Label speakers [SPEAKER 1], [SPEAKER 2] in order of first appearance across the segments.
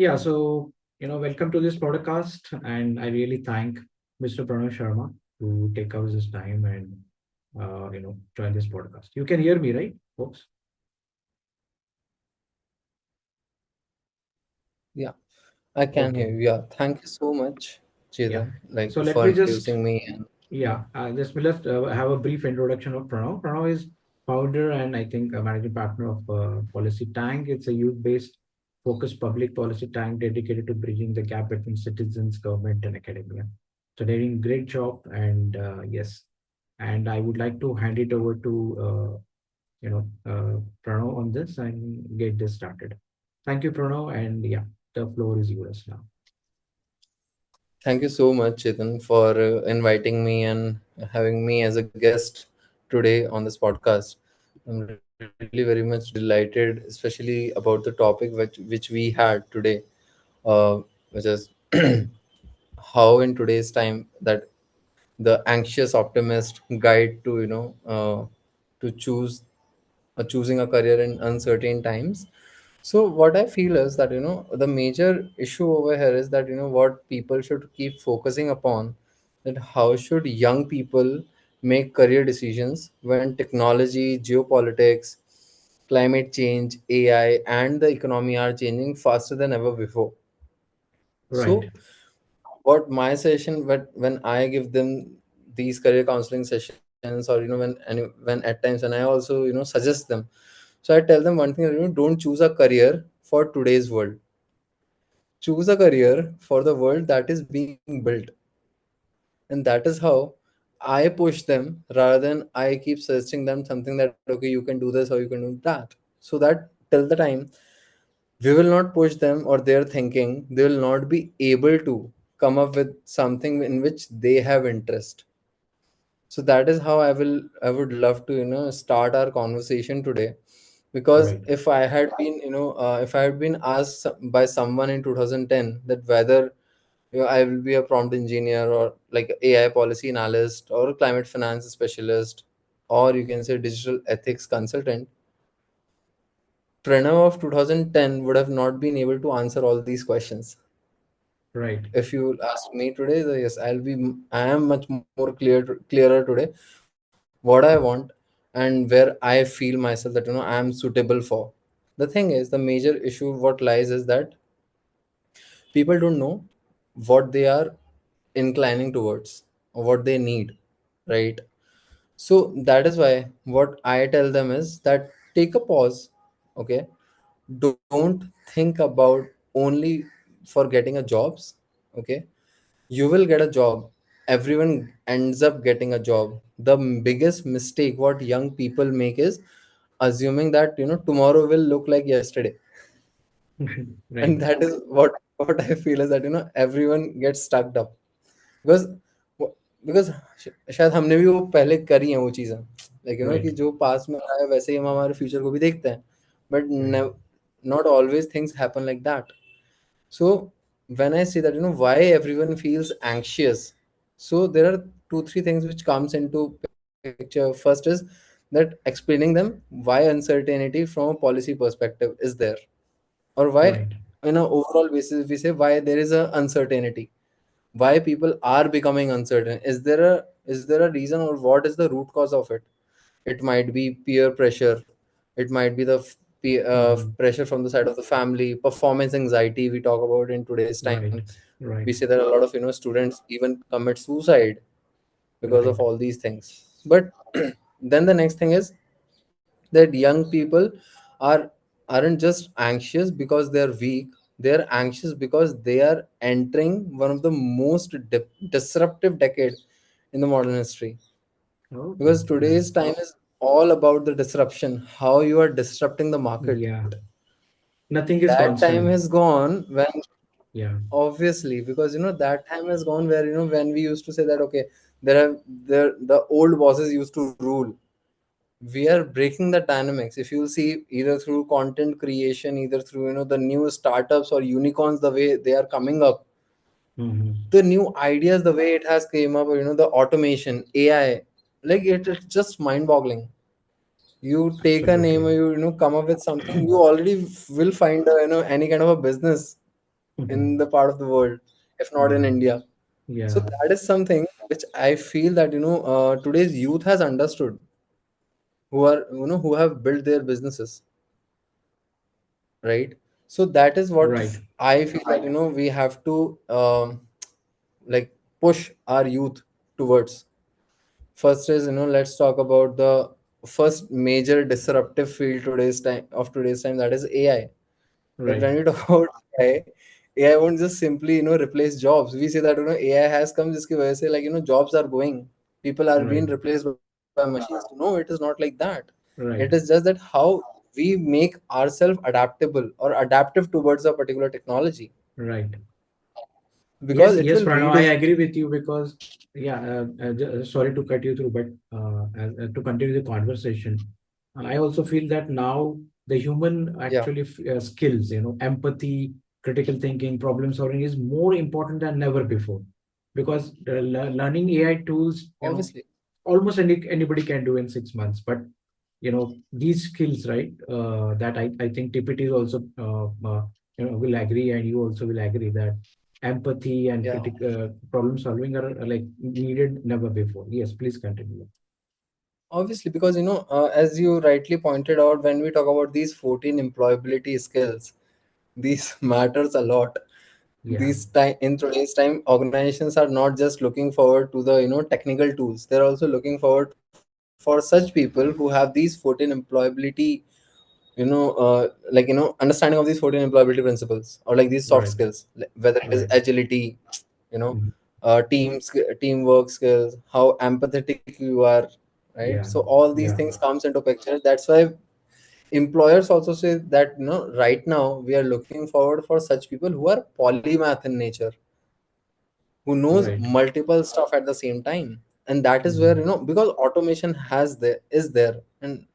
[SPEAKER 1] Yeah, so welcome to this podcast, and I really thank Mr. Pranav Sharma to take out his time and join this podcast. You can hear me, right, folks?
[SPEAKER 2] Yeah, I can
[SPEAKER 1] Okay,
[SPEAKER 2] hear you. Yeah, thank you so much,
[SPEAKER 1] yeah.
[SPEAKER 2] Chetan,
[SPEAKER 1] So let
[SPEAKER 2] for
[SPEAKER 1] me just
[SPEAKER 2] introducing me. And yeah,
[SPEAKER 1] let's have a brief introduction of Pranav. Pranav is founder and I think a managing partner of Policy Tank. It's a youth-based, focused public policy tank dedicated to bridging the gap between citizens, government, and academia. So they're doing great job, and yes, and I would like to hand it over to Pranav on this and get this started. Thank you, Pranav, and yeah, the floor is yours now.
[SPEAKER 2] thank you so much, Chetan, for inviting me and having me as a guest today on this podcast. I'm really very much delighted, especially about the topic which we had today, which is how in today's time that the anxious optimist guide to to choosing a career in uncertain times. So what I feel is that the major issue over here is that what people should keep focusing upon, that how should young people make career decisions when technology, geopolitics, climate change, AI, and the economy are changing faster than ever before.
[SPEAKER 1] Right,
[SPEAKER 2] So what my session, when I give them these career counseling sessions, or when at times when I also suggest them, so I tell them one thing, don't choose a career for today's world, choose a career for the world that is being built. And that is how I push them, rather than I keep suggesting them something that okay, you can do this or you can do that. So that till the time we will not push them or their thinking, they will not be able to come up with something in which they have interest. So that is how I would love to start our conversation today. Because
[SPEAKER 1] right,
[SPEAKER 2] if I had been if I had been asked by someone in 2010 that whether I will be a prompt engineer or like AI policy analyst or climate finance specialist, or you can say digital ethics consultant, Pranav of 2010 would have not been able to answer all these questions.
[SPEAKER 1] right,
[SPEAKER 2] If you ask me today, then yes, I am much more clearer today what I want and where I feel myself that I am suitable for. The thing is, the major issue what lies is that people don't know what they are inclining towards or what they need, right? So that is why what I tell them is that take a pause, okay? Don't think about only for getting a jobs, okay? You will get a job, everyone ends up getting a job. The biggest mistake what young people make is assuming that tomorrow will look like yesterday.
[SPEAKER 1] right,
[SPEAKER 2] And that is what I feel is that everyone gets stuck up. Because because शायद हमने भी वो पहले करी हैं वो चीज़ें, like
[SPEAKER 1] right,
[SPEAKER 2] कि जो पास्ट में रहा है वैसे ही हम हमारे फ्यूचर को भी देखते हैं, but
[SPEAKER 1] right,
[SPEAKER 2] not always things happen like that. So when I say that why everyone feels anxious, so there are two three things which comes into picture. First is that explaining them why uncertainty from a policy perspective is there, or why
[SPEAKER 1] right,
[SPEAKER 2] in a overall basis we say why there is a uncertainty, why people are becoming uncertain. Is there a reason, or what is the root cause of it? It might be peer pressure, it might be the
[SPEAKER 1] hmm,
[SPEAKER 2] pressure from the side of the family, performance anxiety we talk about in today's time.
[SPEAKER 1] right,
[SPEAKER 2] We
[SPEAKER 1] right,
[SPEAKER 2] say that a lot of students even commit suicide because of
[SPEAKER 1] right,
[SPEAKER 2] all these things. But then the next thing is that young people are aren't just anxious because they're weak, they're anxious because they are entering one of the most disruptive decade in the modern history.
[SPEAKER 1] okay,
[SPEAKER 2] Because
[SPEAKER 1] right,
[SPEAKER 2] today's time is all about the disruption, how you are disrupting the market.
[SPEAKER 1] yeah. Nothing is
[SPEAKER 2] That time
[SPEAKER 1] constant.
[SPEAKER 2] has gone when,
[SPEAKER 1] Yeah,
[SPEAKER 2] obviously, because that time has gone where when we used to say that okay, there are the old bosses used to rule. We are breaking the dynamics. If you see, either through content creation, either through the new startups or unicorns, the way they are coming up,
[SPEAKER 1] hmm,
[SPEAKER 2] the new ideas, the way it has came up, the automation, AI, like it's just mind boggling. You take a name,
[SPEAKER 1] absolutely.
[SPEAKER 2] or you come up with something, you already will find any kind of a business. in the part of the world, if not in
[SPEAKER 1] Yeah.
[SPEAKER 2] India. So
[SPEAKER 1] Yeah.
[SPEAKER 2] that is something which I feel that today's youth has understood, who are who have built their businesses, right? So that is what
[SPEAKER 1] Right.
[SPEAKER 2] I feel that we have to like push our youth towards. First is, let's talk about the first major disruptive field today's time, that is AI. That
[SPEAKER 1] Right.
[SPEAKER 2] when we talk about AI won't just simply replace jobs. We say that AI has come jiski wajah se, like jobs are going, people are being
[SPEAKER 1] Right.
[SPEAKER 2] replaced by machines. No, it is not like that. It is
[SPEAKER 1] Right.
[SPEAKER 2] just that how we make ourselves adaptable or adaptive towards a particular technology,
[SPEAKER 1] Right.
[SPEAKER 2] because
[SPEAKER 1] Yes,
[SPEAKER 2] it
[SPEAKER 1] yes,
[SPEAKER 2] will
[SPEAKER 1] Pranav, I
[SPEAKER 2] redefine.
[SPEAKER 1] agree with you because, yeah, sorry to cut you through, but to continue the conversation, I also feel that now the human
[SPEAKER 2] Yeah,
[SPEAKER 1] actually skills, empathy, critical thinking, problem solving is more important than never before because learning AI tools,
[SPEAKER 2] obviously.
[SPEAKER 1] almost anybody can do in 6 months, but these skills, right, that I think TPT is also will agree, and you also will agree that empathy and
[SPEAKER 2] Yeah,
[SPEAKER 1] problem solving are like needed never before. Yes, please continue.
[SPEAKER 2] obviously, because as you rightly pointed out, when we talk about these 14 employability skills, these matters a lot.
[SPEAKER 1] Yeah.
[SPEAKER 2] These time in today's time, organizations are not just looking forward to the technical tools, they're also looking forward for such people who have these 14 employability, understanding of these 14 employability principles, or like these soft
[SPEAKER 1] Right.
[SPEAKER 2] skills, whether it is
[SPEAKER 1] Right.
[SPEAKER 2] agility, you know
[SPEAKER 1] Mhm.
[SPEAKER 2] teamwork skills, how empathetic you are, right?
[SPEAKER 1] Yeah.
[SPEAKER 2] So all these
[SPEAKER 1] Yeah.
[SPEAKER 2] things comes into picture. That's why employers also say that right now we are looking forward for such people who are polymath in nature, who knows
[SPEAKER 1] Right.
[SPEAKER 2] multiple stuff at the same time. And that is where,
[SPEAKER 1] Mhm.
[SPEAKER 2] because automation is there, and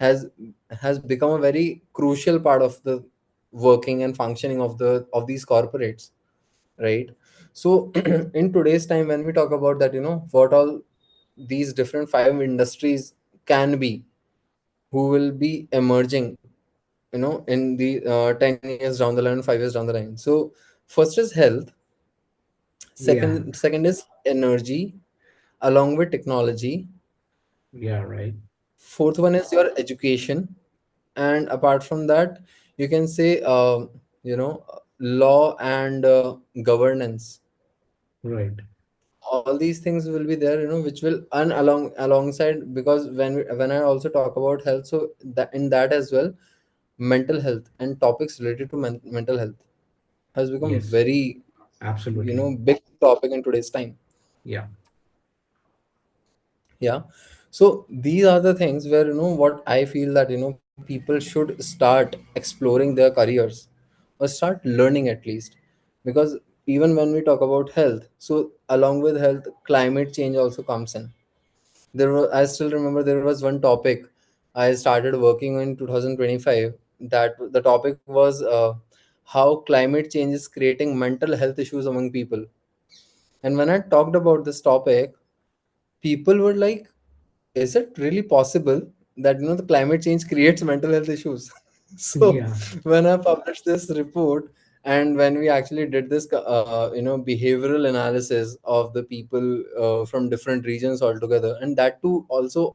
[SPEAKER 2] has become a very crucial part of the working and functioning of these corporates, right? So in today's time, when we talk about that, what all these different five industries can be, who will be emerging, in the 10 years down the line, 5 years down the line. So first is health,
[SPEAKER 1] Yeah.
[SPEAKER 2] second is energy along with technology,
[SPEAKER 1] Yeah. Right.
[SPEAKER 2] fourth one is your education, and apart from that, you can say law and governance.
[SPEAKER 1] Right.
[SPEAKER 2] All these things will be there, which will alongside, because when I also talk about health, so that in that as well, mental health and topics related to mental health has become
[SPEAKER 1] Yes.
[SPEAKER 2] very
[SPEAKER 1] Absolutely.
[SPEAKER 2] big topic in today's time.
[SPEAKER 1] Yeah.
[SPEAKER 2] Yeah. So these are the things where, what I feel that people should start exploring their careers, or start learning at least. Because even when we talk about health, so along with health, climate change also comes in. I still remember there was one topic I started working on in 2025, that the topic was how climate change is creating mental health issues among people. And when I talked about this topic, people were like, is it really possible that the climate change creates mental health issues? So
[SPEAKER 1] Yeah.
[SPEAKER 2] when I published this report, and when we actually did this behavioral analysis of the people from different regions altogether, and that too also,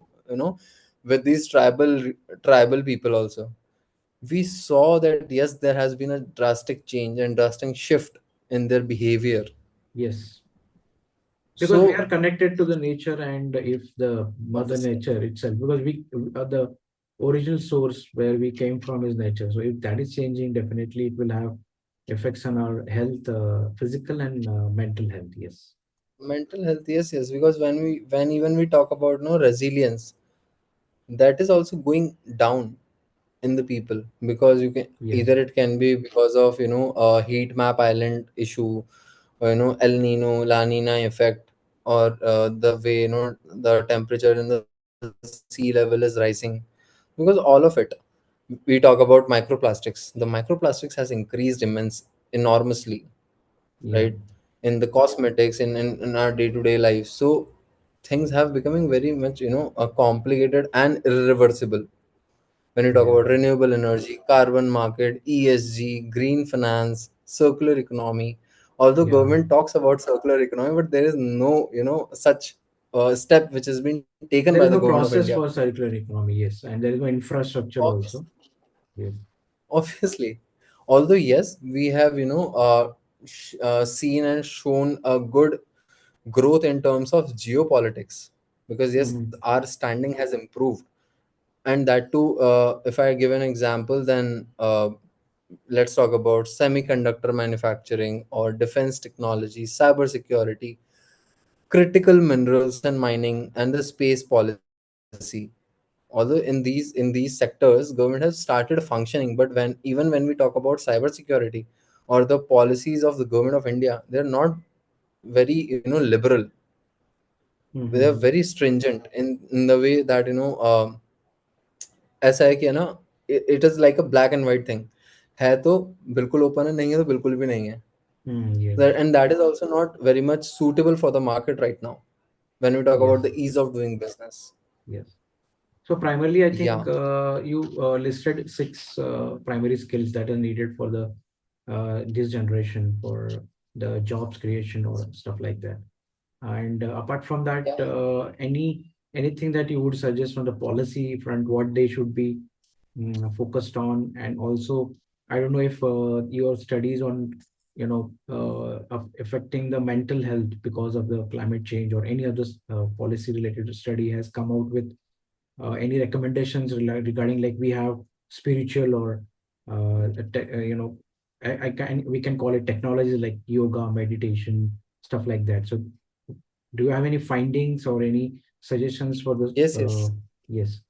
[SPEAKER 2] with these tribal people also, we saw that yes, there has been a drastic change and drastic shift in their behavior.
[SPEAKER 1] Yes. Because we are
[SPEAKER 2] So
[SPEAKER 1] connected to the nature, and if the mother
[SPEAKER 2] obviously,
[SPEAKER 1] nature itself, because we are the original source where we came from is nature, so if that is changing, definitely it will have effects on our health, physical and mental health. Yes.
[SPEAKER 2] mental health, yes, yes, because when even we talk about resilience, that is also going down in the people, because you can
[SPEAKER 1] Yes.
[SPEAKER 2] either, it can be because of a heat map island issue, or El Nino, La Nina effect, or the way the temperature in the sea level is rising. Because all of it, we talk about microplastics. The microplastics has increased enormously, right?
[SPEAKER 1] Yeah.
[SPEAKER 2] In the cosmetics, in our day-to-day life. So things have becoming very much complicated and irreversible. When you talk
[SPEAKER 1] Yeah.
[SPEAKER 2] about renewable energy, carbon market, ESG, green finance, circular economy. Although
[SPEAKER 1] Yeah.
[SPEAKER 2] government talks about circular economy, but there is no, such step which has been taken by the
[SPEAKER 1] There is no
[SPEAKER 2] government of India.
[SPEAKER 1] process for circular economy, yes, and there is no infrastructure
[SPEAKER 2] Obvious,
[SPEAKER 1] also. Yes.
[SPEAKER 2] obviously. Although yes, we have, seen and shown a good growth in terms of geopolitics, because yes,
[SPEAKER 1] Hmm.
[SPEAKER 2] our standing has improved. And that too, if I give an example, then let's talk about semiconductor manufacturing or defense technology, cybersecurity, critical minerals and mining, and the space policy. Although in these sectors government has started functioning, but when we talk about cybersecurity or the policies of the government of India, they're not very, liberal. They are
[SPEAKER 1] Hmm.
[SPEAKER 2] very stringent in the way that, ऐसा है कि है ना, it is like a black and white thing. है तो बिल्कुल open है, नहीं है तो बिल्कुल भी नहीं है.
[SPEAKER 1] Yes.
[SPEAKER 2] And that is also not very much suitable for the market right now when we talk about
[SPEAKER 1] Yes.
[SPEAKER 2] the ease of doing business.
[SPEAKER 1] Yes. So primarily, I think
[SPEAKER 2] Yeah.
[SPEAKER 1] you listed six primary skills that are needed for the this generation for the jobs creation or stuff like that. And apart from that,
[SPEAKER 2] Yeah.
[SPEAKER 1] anything that you would suggest on the policy front, what they should be focused on, and also I don't know if your studies on affecting the mental health because of the climate change or any other policy related study has come out with any recommendations regarding like we have spiritual or I can we can call it technologies like yoga, meditation, stuff like that. So do you have any findings or any suggestions for this?
[SPEAKER 2] Yes, yes.
[SPEAKER 1] Yes.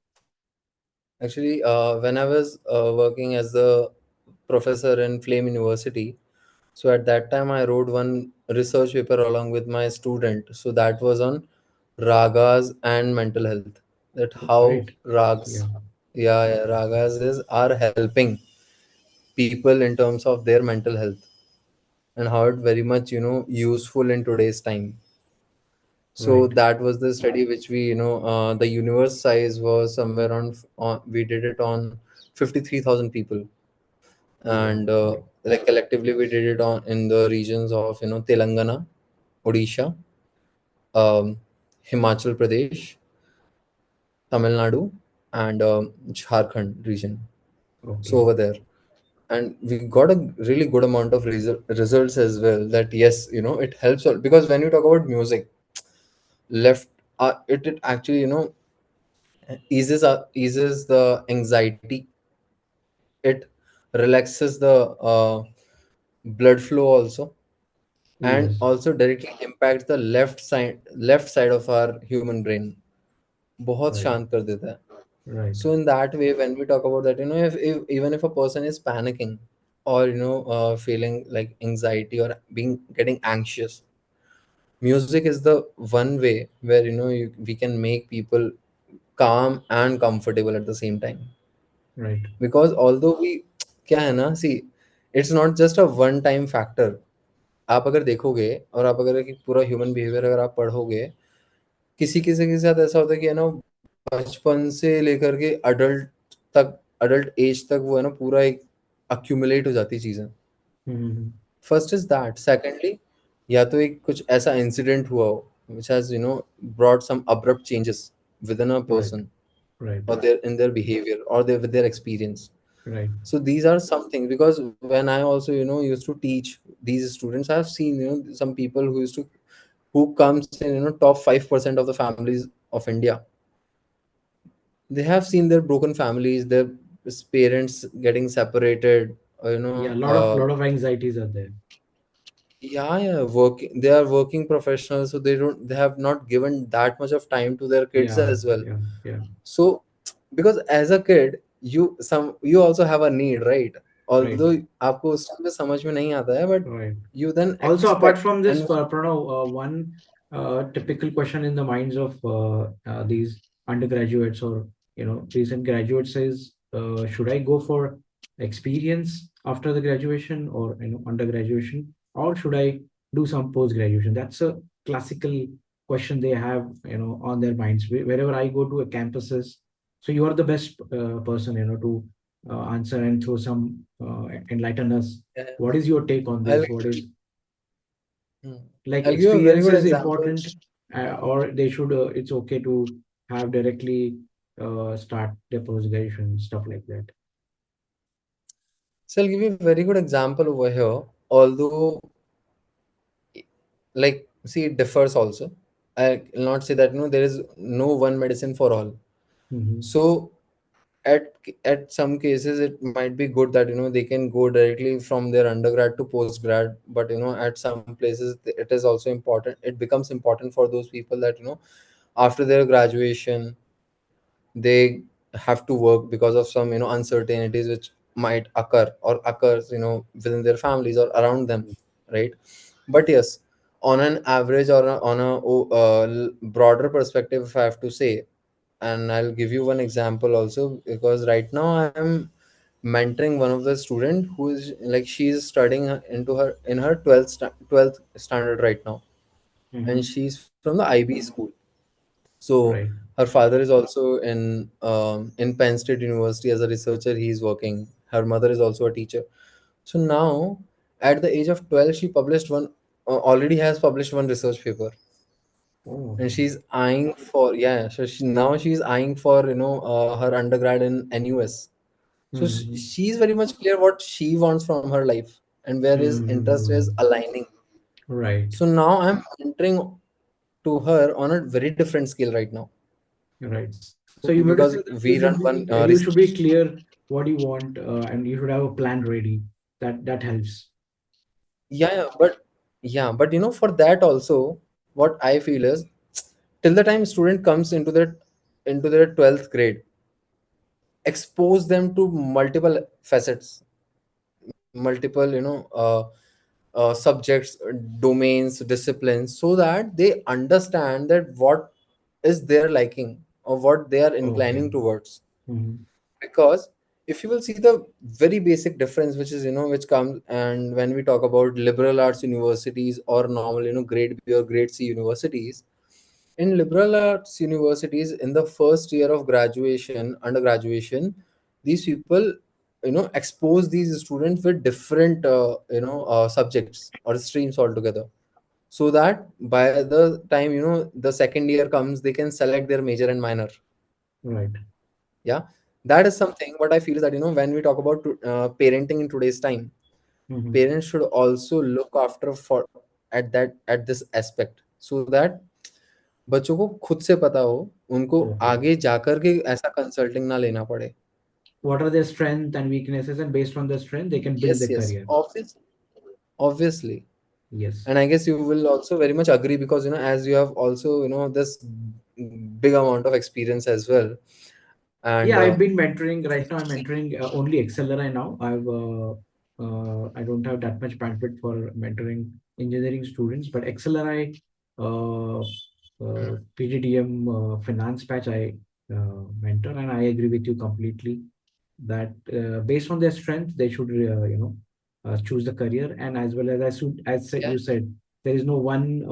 [SPEAKER 2] Actually, when I was working as a professor in Flame University, so at that time I wrote one research paper along with my student. So that was on ragas and mental health. That
[SPEAKER 1] Oh,
[SPEAKER 2] how
[SPEAKER 1] great.
[SPEAKER 2] rags,
[SPEAKER 1] Yeah.
[SPEAKER 2] yeah, ragas are helping people in terms of their mental health, and how it very much, useful in today's time. So
[SPEAKER 1] Right.
[SPEAKER 2] that was the study which we, the universe size was somewhere on we did it on 53,000 people.
[SPEAKER 1] Oh, wow.
[SPEAKER 2] And
[SPEAKER 1] Great.
[SPEAKER 2] like collectively we did it on in the regions of, Telangana, Odisha, um, Himachal Pradesh, Tamil Nadu, and Jharkhand region. So
[SPEAKER 1] Okay.
[SPEAKER 2] over there, and we got a really good amount of results as well, that yes, it helps because when you talk about music, left it actually, eases the anxiety. It relaxes the blood flow also, and
[SPEAKER 1] Yes.
[SPEAKER 2] also directly impacts the left side of our human brain. बहुत
[SPEAKER 1] Right.
[SPEAKER 2] शांत कर देता है.
[SPEAKER 1] Right.
[SPEAKER 2] So in that way, when we talk about that, if even if a person is panicking, or feeling like anxiety or getting anxious, music is the one way where, we can make people calm and comfortable at the same time.
[SPEAKER 1] Right.
[SPEAKER 2] Because although we, क्या है ना, see, it's not just a one time factor. आप अगर देखोगे और आप अगर एक पूरा ह्यूमन बिहेवियर अगर आप पढ़ोगे, किसी किसी के साथ ऐसा होता है कि, है ना, बचपन से लेकर के अडल्ट एज तक वो, है ना, पूरा एक अक्यूमुलेट हो जाती चीजें.
[SPEAKER 1] Mm-hmm.
[SPEAKER 2] First is that. Secondly, या तो एक कुछ ऐसा इंसिडेंट हुआ हो which has, brought some abrupt changes within a
[SPEAKER 1] Right.
[SPEAKER 2] person,
[SPEAKER 1] Right.
[SPEAKER 2] or in their behavior, or with their experience.
[SPEAKER 1] Right.
[SPEAKER 2] So these are some things, because when I also, used to teach these students, I have seen, some people who comes in, top 5% of the families of India. They have seen their broken families, their parents getting separated,
[SPEAKER 1] Yeah. A lot of anxieties are there.
[SPEAKER 2] yeah, working, they are working professionals, so they have not given that much of time to their kids
[SPEAKER 1] Yeah.
[SPEAKER 2] as well.
[SPEAKER 1] Yeah. Yeah.
[SPEAKER 2] So because as a kid, you also have a need, right?
[SPEAKER 1] Right.
[SPEAKER 2] Although आपको उस time पे समझ में नहीं आता है, but
[SPEAKER 1] Right.
[SPEAKER 2] you then
[SPEAKER 1] Also, apart
[SPEAKER 2] expect.
[SPEAKER 1] from this,
[SPEAKER 2] And
[SPEAKER 1] Pranav, one typical question in the minds of these undergraduates or recent graduates is, should I go for experience after the graduation or under graduation, or should I do some post graduation? That's a classical question they have on their minds. Wherever I go to a campuses, so you are the best person to answer and throw some enlighten us.
[SPEAKER 2] Yeah.
[SPEAKER 1] What is your take on
[SPEAKER 2] I'll
[SPEAKER 1] this? What is
[SPEAKER 2] hmm.
[SPEAKER 1] like
[SPEAKER 2] I'll give a very
[SPEAKER 1] experience
[SPEAKER 2] good
[SPEAKER 1] is
[SPEAKER 2] example.
[SPEAKER 1] important, or they should it's okay to have directly start their post-graduation stuff like that.
[SPEAKER 2] So I'll give you a very good example over here. Although, like, see, it differs also. I will not say that there is no one medicine for all.
[SPEAKER 1] Mm-hmm.
[SPEAKER 2] So at at some cases it might be good that they can go directly from their undergrad to postgrad, but at some places it is also important, it becomes important for those people that after their graduation they have to work because of some uncertainties which might occur or occurs within their families or around them, right? But yes, on an average or on a broader perspective, if I have to say, and I'll give you one example also, because right now I'm mentoring one of the student who is like she's studying in her 12th standard right now, and
[SPEAKER 1] Mm-hmm.
[SPEAKER 2] she's from the IB school. So
[SPEAKER 1] Right.
[SPEAKER 2] her father is also in Penn State University as a researcher. He's working. Her mother is also a teacher. So now, at the age of 12, she published one already has published one research paper,
[SPEAKER 1] Oh,
[SPEAKER 2] and
[SPEAKER 1] okay.
[SPEAKER 2] she's eyeing for, yeah. So now she's eyeing for her undergrad in NUS. So
[SPEAKER 1] Mm-hmm.
[SPEAKER 2] she's very much clear what she wants from her life and where his interest is
[SPEAKER 1] Mm-hmm.
[SPEAKER 2] aligning.
[SPEAKER 1] Right.
[SPEAKER 2] So now I'm entering to her on a very different scale right now.
[SPEAKER 1] Right. So
[SPEAKER 2] So
[SPEAKER 1] you were to
[SPEAKER 2] because
[SPEAKER 1] say that
[SPEAKER 2] we run one
[SPEAKER 1] you should be
[SPEAKER 2] research.
[SPEAKER 1] clear what you want, and you should have a plan ready. That helps.
[SPEAKER 2] Yeah, but for that also, what I feel is, till the time student comes into their 12th grade, expose them to multiple facets, multiple subjects, domains, disciplines, so that they understand that what is their liking or what they are
[SPEAKER 1] Okay.
[SPEAKER 2] inclining towards.
[SPEAKER 1] Mm-hmm.
[SPEAKER 2] Because if you will see the very basic difference, which is which comes, and when we talk about liberal arts universities or normal grade B or grade C universities, in liberal arts universities, in the first year of graduation, undergraduation, these people expose these students with different subjects or streams altogether, so that by the time the second year comes, they can select their major and minor.
[SPEAKER 1] Right.
[SPEAKER 2] Yeah, that is something what I feel is that when we talk about parenting in today's time,
[SPEAKER 1] Mm-hmm.
[SPEAKER 2] parents should also look after for at this aspect, so that बच्चों को खुद से पता हो, उनको
[SPEAKER 1] Okay.
[SPEAKER 2] आगे जाकर के ऐसा कंसल्टिंग ना लेना पड़े.
[SPEAKER 1] What are their strengths and weaknesses, and based on their strength, they can build
[SPEAKER 2] Yes,
[SPEAKER 1] their
[SPEAKER 2] yes,
[SPEAKER 1] career.
[SPEAKER 2] obviously.
[SPEAKER 1] Yes.
[SPEAKER 2] And I guess you will also very much agree, because as you have also this big amount of experience as well. And
[SPEAKER 1] Yeah, I've been mentoring right now. I'm mentoring only Accelerate now. I don't have that much bandwidth for mentoring engineering students, but Accelerate, PGDM finance batch I mentor, and I agree with you completely that based on their strength, they should choose the career, and as well as
[SPEAKER 2] yeah,
[SPEAKER 1] you said, there is no one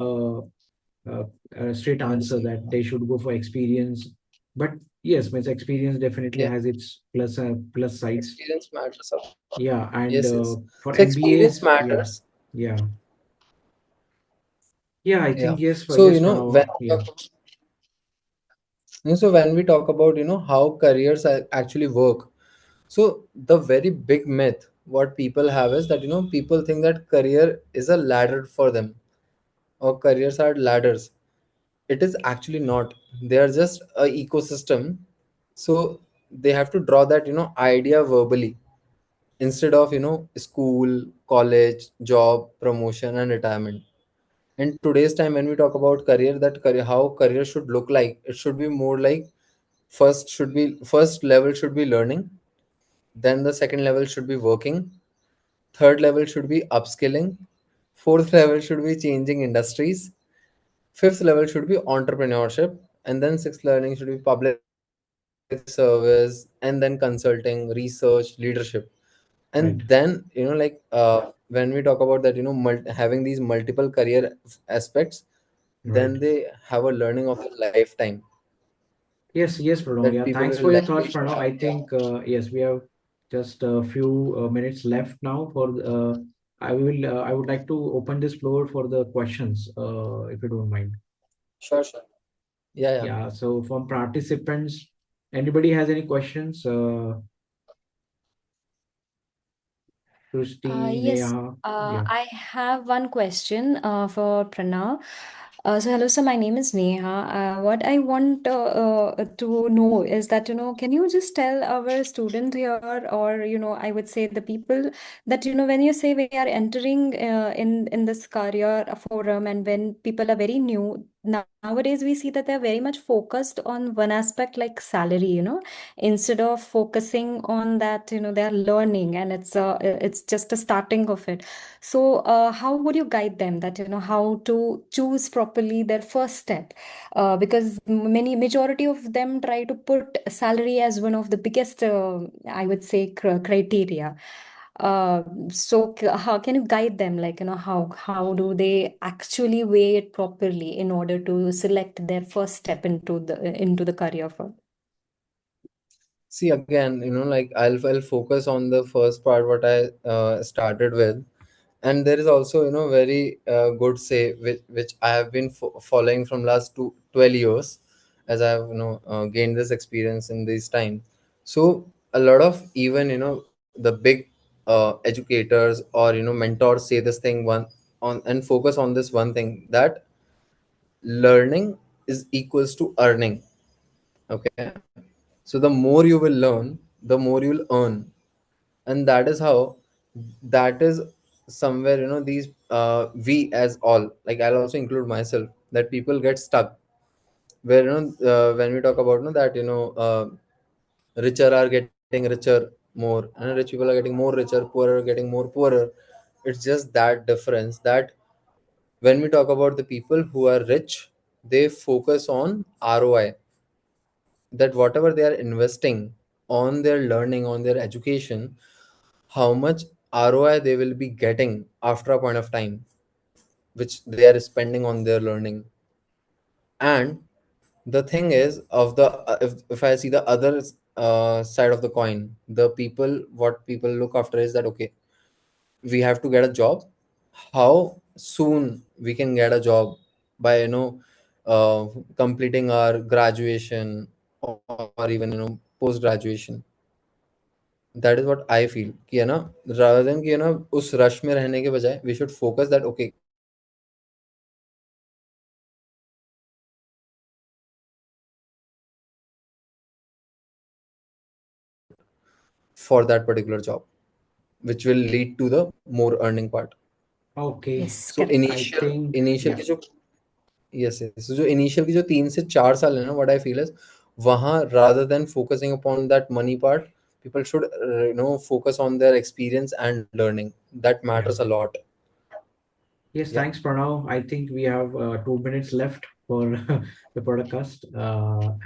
[SPEAKER 1] straight answer
[SPEAKER 2] honestly,
[SPEAKER 1] that they should go for experience. But yes, means experience definitely
[SPEAKER 2] yeah,
[SPEAKER 1] has its plus sides.
[SPEAKER 2] experience matters a lot.
[SPEAKER 1] Yeah,
[SPEAKER 2] Yes,
[SPEAKER 1] and
[SPEAKER 2] yes.
[SPEAKER 1] for
[SPEAKER 2] So experience
[SPEAKER 1] MBAs, yeah,
[SPEAKER 2] matters.
[SPEAKER 1] yeah, yeah. I
[SPEAKER 2] Yeah.
[SPEAKER 1] think yes, for
[SPEAKER 2] So
[SPEAKER 1] yes, for now, yeah,
[SPEAKER 2] when we talk about how careers actually work, so the very big myth what people have is that people think that career is a ladder for them, or careers are ladders. It is actually not. They are just a ecosystem. So they have to draw that idea verbally, instead of school, college, job, promotion, and retirement. In today's time, when we talk about career, that career, how career should look like, it should be more like, first level should be learning, then the second level should be working, third level should be upskilling, fourth level should be changing industries, fifth level should be entrepreneurship, and then sixth learning should be public service, and then consulting, research, leadership. And then
[SPEAKER 1] right,
[SPEAKER 2] when we talk about that having these multiple career aspects,
[SPEAKER 1] right.
[SPEAKER 2] then they have a learning of a lifetime
[SPEAKER 1] Yes, yes, Pranav.
[SPEAKER 2] that
[SPEAKER 1] Yeah,
[SPEAKER 2] people
[SPEAKER 1] thanks
[SPEAKER 2] will
[SPEAKER 1] for your thoughts,
[SPEAKER 2] likely,
[SPEAKER 1] Pranav. I
[SPEAKER 2] yeah.
[SPEAKER 1] think yes, we have Just a few minutes left now for I would like to open this floor for the questions, if you don't mind.
[SPEAKER 2] Sure, sure. Yeah, yeah.
[SPEAKER 1] Yeah, so from participants, anybody has any questions? Christy,
[SPEAKER 3] Yes,
[SPEAKER 1] Neha, yeah.
[SPEAKER 3] I have one question for Pranav. Hello, sir. My name is Neha. What I want to know is that, can you just tell our student here, or, I would say the people that, when you say we are entering in this career forum, and when people are very new, nowadays we see that they're very much focused on one aspect like salary, instead of focusing on that, they're learning, and it's just a starting of it. So how would you guide them that, how to choose properly their first step? Because many majority of them try to put salary as one of the biggest, I would say, criteria. uh, how can you guide them, like, how do they actually weigh it properly in order to select their first step into the career for?
[SPEAKER 2] See, again, like I'll focus on the first part what I started with, and there is also very good say which I have been following from last 12 years, as I have gained this experience in this time. So a lot of even the big educators or mentors say this thing one on and focus on this one thing, that learning is equals to earning. Okay, so the more you will learn, the more you will earn, and that is how, that is somewhere these we as all, like I'll also include myself, that people get stuck where when we talk about that richer are getting richer more, and rich people are getting more richer, poorer are getting more poorer. It's just that difference, that when we talk about the people who are rich, they focus on ROI, that whatever they are investing on their learning, on their education, how much ROI they will be getting after a point of time, which they are spending on their learning. And the thing is, of the if I see the other side of the coin, the people, what people look after is that, okay, we have to get a job. How soon we can get a job by completing our graduation, or even post graduation. That is what I feel कि है ना, rather than कि है ना उस rush में रहने के बजाय we should focus that okay कैसे हम अपने आप को for that particular job, which will lead to the more earning part.
[SPEAKER 1] Okay,
[SPEAKER 3] Yes,
[SPEAKER 2] So
[SPEAKER 3] correct.
[SPEAKER 1] I
[SPEAKER 2] initial
[SPEAKER 1] think,
[SPEAKER 2] initial
[SPEAKER 1] yeah.
[SPEAKER 2] की जो, yes, yes, so जो initial की जो 3 से 4 साल है ना, what I feel is वहाँ, rather than focusing upon that money part, people should focus on their experience and learning. That
[SPEAKER 1] Yeah.
[SPEAKER 2] matters a lot.
[SPEAKER 1] Yes,
[SPEAKER 2] Yeah.
[SPEAKER 1] thanks, Pranav. I think we have 2 minutes left for the podcast.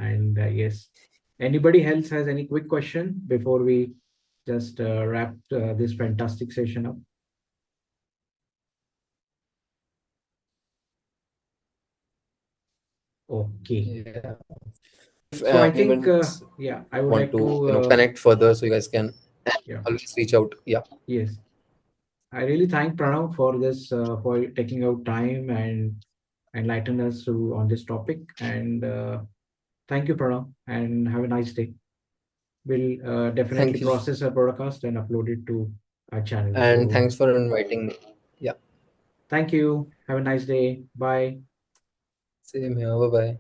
[SPEAKER 1] And yes, anybody else has any quick question before we just wrap this fantastic session up? Okay.
[SPEAKER 2] Yeah. If
[SPEAKER 1] So I think,
[SPEAKER 2] anyone
[SPEAKER 1] yeah, I would
[SPEAKER 2] want
[SPEAKER 1] like
[SPEAKER 2] to
[SPEAKER 1] to,
[SPEAKER 2] connect further, so you guys can
[SPEAKER 1] yeah,
[SPEAKER 2] always reach out. Yeah.
[SPEAKER 1] yes. I really thank Pranav for this, for taking out time and enlighten us on this topic. And thank you, Pranav, and have a nice day. We'll definitely
[SPEAKER 2] Thank you,
[SPEAKER 1] process our broadcast and upload it to our channel.
[SPEAKER 2] and
[SPEAKER 1] So
[SPEAKER 2] thanks for inviting me. Yeah.
[SPEAKER 1] thank you. Have a nice day. Bye.
[SPEAKER 2] Same here. Bye bye.